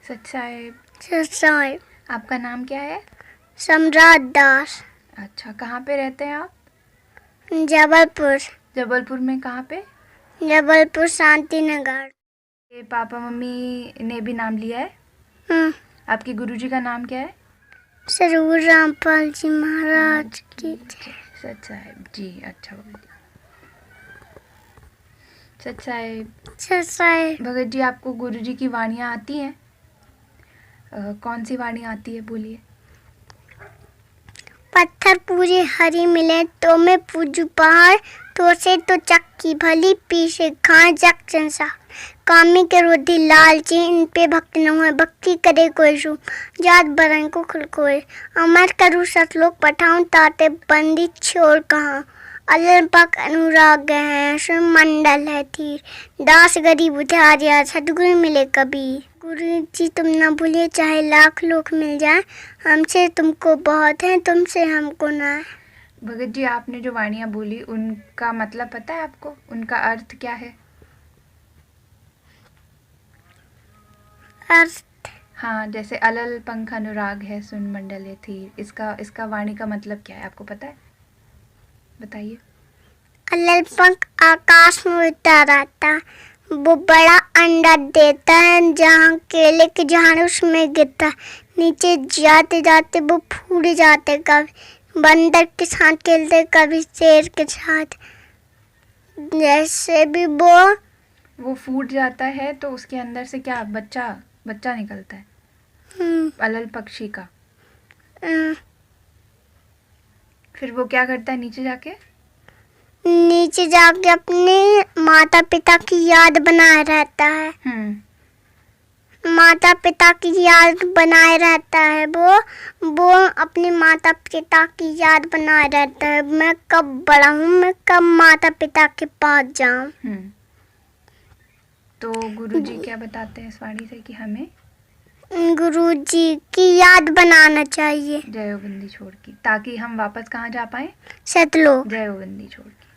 सच साहिब। सच साहिब। आपका नाम क्या है? सम्राट दास। अच्छा, कहाँ पे रहते हैं आप? जबलपुर। जबलपुर में कहाँ पे? जबलपुर शांति नगर। ये पापा मम्मी ने भी नाम लिया है? आपके गुरुजी का नाम क्या है? सरूर रामपाल जी महाराज की सच साहिब जी। अच्छा सच साहिब। सच साहिब। भगत जी, आपको गुरुजी की वाणियाँ आती हैं? कौन सी वाणी आती है, बोलिए। पत्थर पूरे हरी मिले तो मैं पूजू पहाड़, तो से तो चक्की भली पीछे खाए जग संसार। कामी के रोधी लालची इन पे भक्त न हुए, भक्ति करे कोई सु जात बरन को खुल कोई। अमर करूँ सतलोक पठाऊं ताते बंदी छोड़ कहाँ। अलर पक अनुराग है सुन मंडल है थी, दास गरीब उधारिया सदगुरु मिले कबीर। गुरु जी तुम न भूलिए चाहे लाख लोग मिल जाए, हमसे तुमको बहुत है तुमसे हमको ना है। भगत जी, आपने जो वाणियाँ बोली उनका मतलब पता है आपको? उनका अर्थ क्या है? अर्थ? हाँ, जैसे अलल पंख अनुराग है सुन मंडल है थी, इसका वाणी का मतलब क्या है, आपको पता है? बताइए। अलल पंख आकाश में उड़ता रहता, वो बड़ा अंडा देता है, जहाँ केले के झाड़ उसमें गिरता, नीचे जाते जाते वो फूट जाते, कभी बंदर के साथ खेलते कभी शेर के साथ। जैसे भी वो फूट जाता है तो उसके अंदर से क्या बच्चा निकलता है? अलल पक्षी का। फिर वो क्या करता है नीचे जाके? नीचे जाके अपने माता पिता की याद बनाए रहता है। माता पिता की याद बनाए रहता है, वो अपने माता पिता की याद बनाए रहता है, मैं कब बड़ा हूँ, मैं कब माता पिता के पास जाऊँ। तो गुरुजी क्या बताते हैं इस वाणी से कि हमें गुरुजी की याद बनाना चाहिए, जयोबंदी छोड़ की, ताकि हम वापस कहाँ जा पाए? सतलोक। जयोबंदी छोड़ की।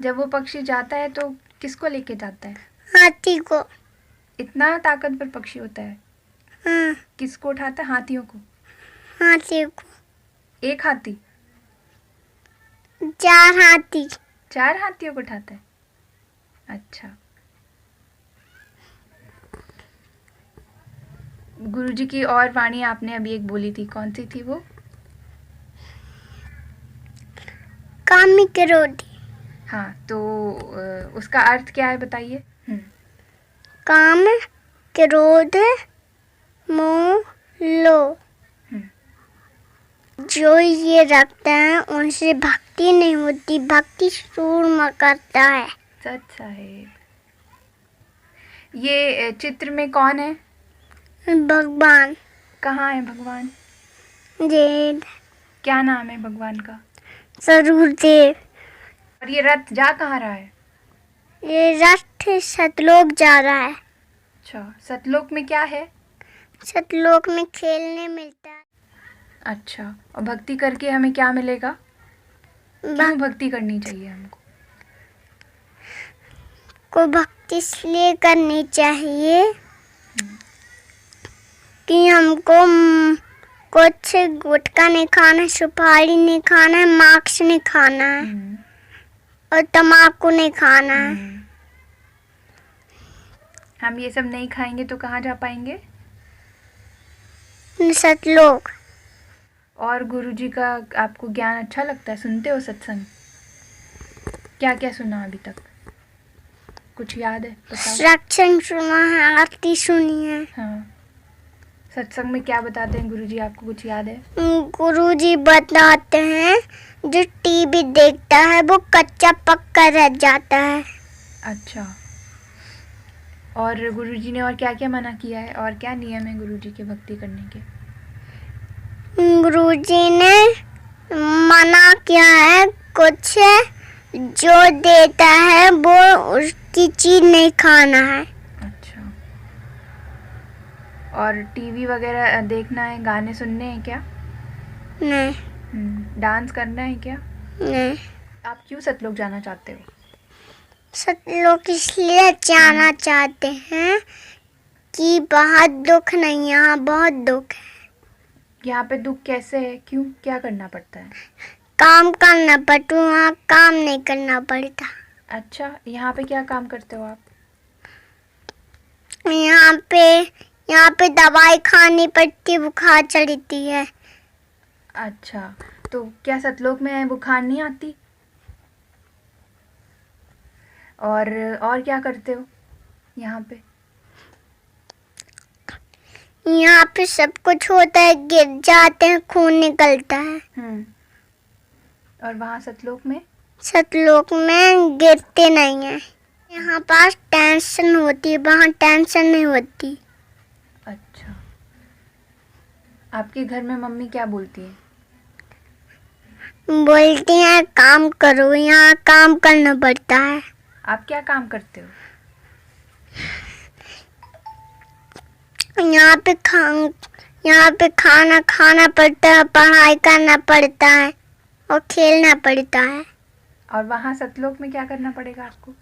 जब वो पक्षी जाता है तो किसको लेके जाता है? हाथी को। इतना ताकतवर पक्षी होता है? किसको उठाता है? हाथियों को? हाथी को। एक हाथी? 4 हाथी। 4 हाथियों को उठाता है? अच्छा। गुरुजी की और वाणी आपने अभी एक बोली थी, कौन सी थी वो? कामी के रोधी। हाँ, तो उसका अर्थ क्या है, बताइए। काम क्रोध मोह लोभ, जो ये रखते हैं उनसे भक्ति नहीं होती, भक्ति सूरमा करता है। सच साहिब। ये चित्र में कौन है? भगवान। कहाँ है भगवान? जेद। क्या नाम है भगवान का? सरूर देव। और ये रथ जा कहाँ रहा है? ये रथ सतलोक जा रहा है। अच्छा, सतलोक में क्या है? सतलोक में खेलने मिलता है। अच्छा, और भक्ति करके हमें क्या मिलेगा? क्यों भक्ति करनी चाहिए हमको? को भक्ति इसलिए करनी चाहिए कि हमको कुछ गुटखा नहीं खाना, सुपारी नहीं खाना है, मार्क्स नहीं खाना है और तम्बाकू नहीं खाना है। हम ये सब नहीं खाएंगे तो कहाँ जा पाएंगे? सतलोक। और गुरुजी का आपको ज्ञान अच्छा लगता है? सुनते हो सत्संग? क्या क्या सुना अभी तक? कुछ याद है? सत्संग सुना है, आरती सुनी है। हाँ, सत्संग में क्या बताते हैं गुरुजी, आपको कुछ याद है? गुरुजी बताते हैं जो टीवी देखता है वो कच्चा पक्का रह जाता है। अच्छा, और गुरुजी ने और क्या क्या मना किया है, और क्या नियम है गुरुजी के भक्ति करने के? गुरुजी ने मना किया है कुछ जो देता है वो उसकी चीज नहीं खाना है। अच्छा, और टीवी वगैरह देखना है, गाने सुनने हैं क्या? नहीं। डांस करना है क्या? नहीं। आप क्यों सतलोक जाना चाहते हो? सतलोक इसलिए जाना चाहते हैं कि बहुत दुख नहीं, यहाँ बहुत दुख है। यहाँ पे दुख कैसे है, क्यों, क्या करना पड़ता है? काम करना पड़ता, वहाँ काम नहीं करना पड़ता। अच्छा, यहाँ पे क्या काम करते हो आप? यहाँ पे दवाई खानी पड़ती, बुखार चढ़ती है। अच्छा, तो क्या सतलोक में बुखार नहीं आती? और क्या करते हो यहाँ पे? यहाँ पे सब कुछ होता है, गिर जाते हैं, खून निकलता है। और वहाँ सतलोक में? सतलोक में गिरते नहीं है। यहाँ पास टेंशन होती है, वहाँ टेंशन नहीं होती। अच्छा, आपके घर में मम्मी क्या बोलती है? बोलती हैं काम करो, यहाँ काम करना पड़ता है। आप क्या काम करते हो? यहाँ पे खाना खाना पड़ता है, पढ़ाई करना पड़ता है और खेलना पड़ता है। और वहाँ सतलोक में क्या करना पड़ेगा आपको?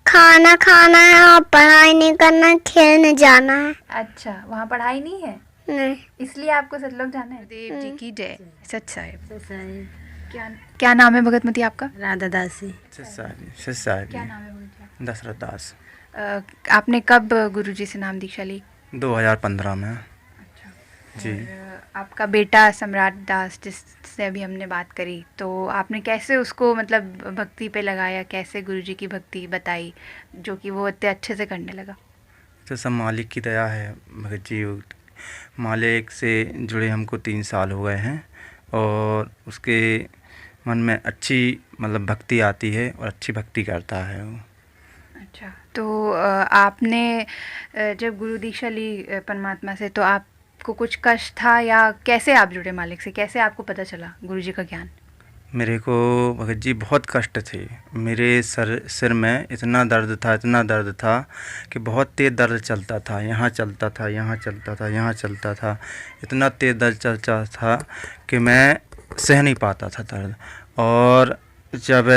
खाना खाना है और पढ़ाई नहीं करना, खेलने जाना है। अच्छा, वहाँ पढ़ाई नहीं है? नहीं। इसलिए आपको सतलोक जाना है। देव जी की जय। सच साहिब। क्या नाम है भगतमती आपका? राधा दासी। क्या नाम है भगत जी? दशरथ दास। आपने कब गुरुजी से नाम दीक्षा ली? 2015 में। अच्छा जी। और आपका बेटा सम्राट दास जिससे अभी हमने बात करी, तो आपने कैसे उसको मतलब भक्ति पे लगाया, कैसे गुरुजी की भक्ति बताई जो कि वो इतने अच्छे से करने लगा? तो सब मालिक की दया है भगत जी। मालिक से जुड़े हमको 3 साल हो गए हैं और उसके मन में अच्छी मतलब भक्ति आती है और अच्छी भक्ति करता है वो। अच्छा, तो आपने जब गुरु दीक्षा ली परमात्मा से, तो आपको कुछ कष्ट था या कैसे आप जुड़े मालिक से, कैसे आपको पता चला गुरुजी का ज्ञान? मेरे को भगत जी बहुत कष्ट थे। मेरे सिर में इतना दर्द था कि बहुत तेज़ दर्द चलता था, यहाँ चलता था, यहाँ चलता था, यहाँ चलता था। इतना तेज़ दर्द चलता था कि मैं सह नहीं पाता था दर्द। और जब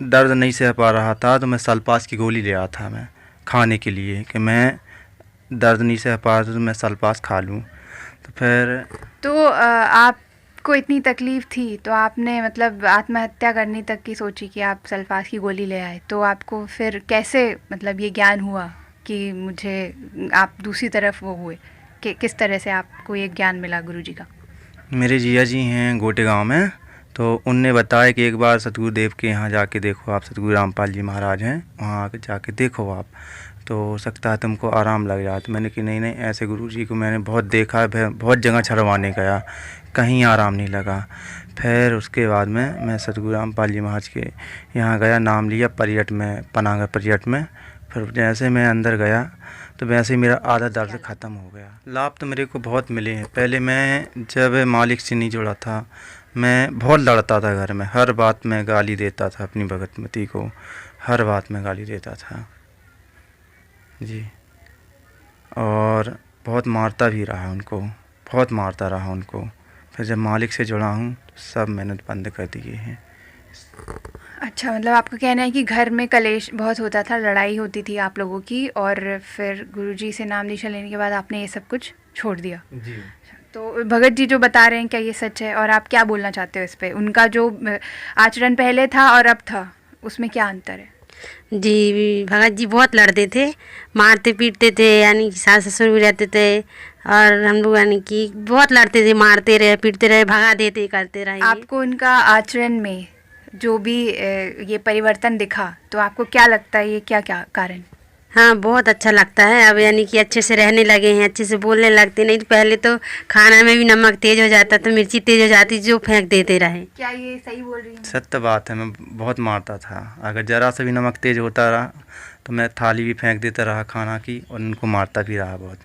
दर्द नहीं सह पा रहा था तो मैं सल्पास की गोली ले आया था मैं खाने के लिए कि मैं दर्द नहीं सह पा रहा तो मैं सल्पास खा लूँ। तो फिर आपको इतनी तकलीफ़ थी तो आपने मतलब आत्महत्या करने तक की सोची कि आप सल्फास की गोली ले आए। तो आपको फिर कैसे मतलब ये ज्ञान हुआ कि मुझे, आप दूसरी तरफ वो हुए कि किस तरह से आपको ये ज्ञान मिला गुरुजी का? मेरे जिया जी हैं गोटे गांव में, तो उनने बताया कि एक बार सतगुरु देव के यहाँ जाके देखो आप, सतगुरु रामपाल जी महाराज हैं, वहाँ आके जाके देखो आप, तो हो सकता है तुमको आराम लग जाए। तो मैंने कि नहीं ऐसे गुरुजी को मैंने बहुत देखा है, बहुत जगह छड़वाने गया, कहीं आराम नहीं लगा। फिर उसके बाद में मैं सतगुरु रामपाल जी महाराज के यहाँ गया, नाम लिया पर्यट में, पनागर पर्यट में। फिर जैसे मैं अंदर गया तो वैसे ही मेरा आधा दर्द ख़त्म हो गया। लाभ तो मेरे को बहुत मिले हैं। पहले मैं जब मालिक से नहीं जुड़ा था, मैं बहुत लड़ता था घर में, हर बात में गाली देता था अपनी भगतमती को, हर बात में गाली देता था जी। और बहुत मारता भी रहा उनको, बहुत मारता रहा उनको। फिर जब मालिक से जुड़ा हूँ तो सब मेहनत बंद कर दिए हैं। अच्छा, मतलब आपका कहना है कि घर में कलेश बहुत होता था, लड़ाई होती थी आप लोगों की, और फिर गुरुजी से नाम दीक्षा लेने के बाद आपने ये सब कुछ छोड़ दिया जी। तो भगत जी जो बता रहे हैं क्या ये सच है, और आप क्या बोलना चाहते हो इस पे? उनका जो आचरण पहले था और अब था उसमें क्या अंतर है? जी, भगत जी बहुत लड़ते थे, मारते पीटते थे, यानी कि सास ससुर भी रहते थे और हम लोग यानी कि बहुत लड़ते थे, मारते रहे, पीटते रहे, भगा देते करते रहे। आपको उनका आचरण में जो भी ये परिवर्तन दिखा, तो आपको क्या लगता है ये क्या क्या कारण? हाँ, बहुत अच्छा लगता है अब, यानी कि अच्छे से रहने लगे हैं, अच्छे से बोलने लगते। नहीं तो पहले तो खाना में भी नमक तेज हो जाता तो मिर्ची तेज हो जाती, जो फेंक देते रहे। क्या ये सही बोल रही हैं? सत्य बात है, मैं बहुत मारता था। अगर ज़रा सा भी नमक तेज होता रहा तो मैं थाली भी फेंक देता रहा खाना की, और उनको मारता भी रहा बहुत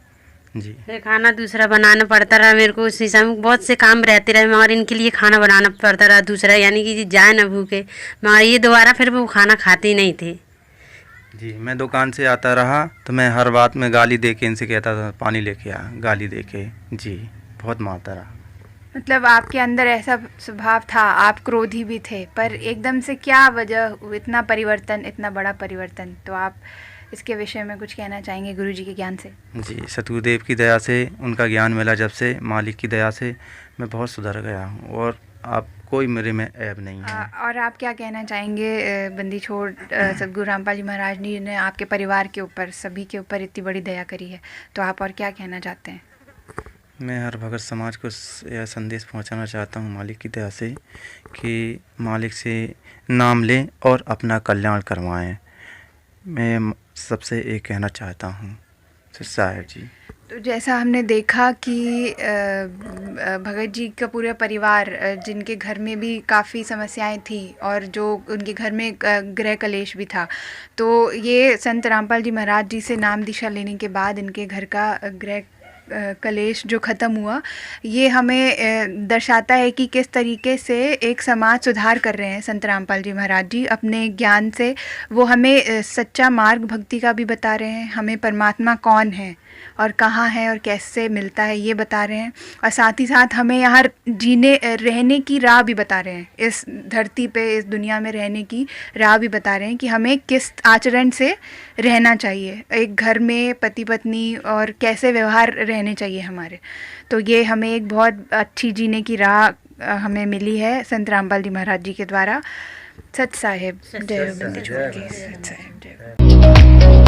जी। फिर खाना दूसरा बनाना पड़ता रहा मेरे को, उस हिसाब में बहुत से काम रहते रहे, मगर इनके लिए खाना बनाना पड़ता रहा दूसरा, यानी कि जाए ना भूखे, मगर ये दोबारा फिर वो खाना खाते ही नहीं थे जी। मैं दुकान से आता रहा तो मैं हर बात में गाली दे के इनसे कहता था पानी लेके आ, गाली दे के जी, बहुत मारता रहा। मतलब आपके अंदर ऐसा स्वभाव था, आप क्रोधी भी थे, पर एकदम से क्या वजह इतना परिवर्तन, इतना बड़ा परिवर्तन? तो आप इसके विषय में कुछ कहना चाहेंगे गुरु जी के ज्ञान से? जी, सतगुरुदेव की दया से, उनका ज्ञान मिला जब से, मालिक की दया से मैं बहुत सुधर गया हूँ और आप कोई मेरे में ऐब नहीं है। और आप क्या कहना चाहेंगे बंदी छोड़ सतगुरु रामपाल जी महाराज जी ने आपके परिवार के ऊपर, सभी के ऊपर इतनी बड़ी दया करी है, तो आप और क्या कहना चाहते हैं? मैं हर भगत समाज को यह संदेश पहुंचाना चाहता हूं मालिक की दया से कि मालिक से नाम लें और अपना कल्याण करवाएं। मैं सबसे ये कहना चाहता हूं साहब जी। तो जैसा हमने देखा कि भगत जी का पूरा परिवार, जिनके घर में भी काफ़ी समस्याएं थी और जो उनके घर में गृह कलेश भी था, तो ये संत रामपाल जी महाराज जी से नाम दीक्षा लेने के बाद इनके घर का गृह कलेश जो ख़त्म हुआ, ये हमें दर्शाता है कि किस तरीके से एक समाज सुधार कर रहे हैं संत रामपाल जी महाराज जी अपने ज्ञान से। वो हमें सच्चा मार्ग भक्ति का भी बता रहे हैं, हमें परमात्मा कौन है और कहाँ है और कैसे मिलता है ये बता रहे हैं, और साथ ही साथ हमें यहाँ रहने की राह भी बता रहे हैं, इस धरती पे, इस दुनिया में रहने की राह भी बता रहे हैं कि हमें किस आचरण से रहना चाहिए, एक घर में पति पत्नी, और कैसे व्यवहार रहने चाहिए हमारे। तो ये हमें एक बहुत अच्छी जीने की राह हमें मिली है संत रामपाल जी महाराज जी के द्वारा। सत साहिब जय। बंदी छोड़ के सत साहिब जय।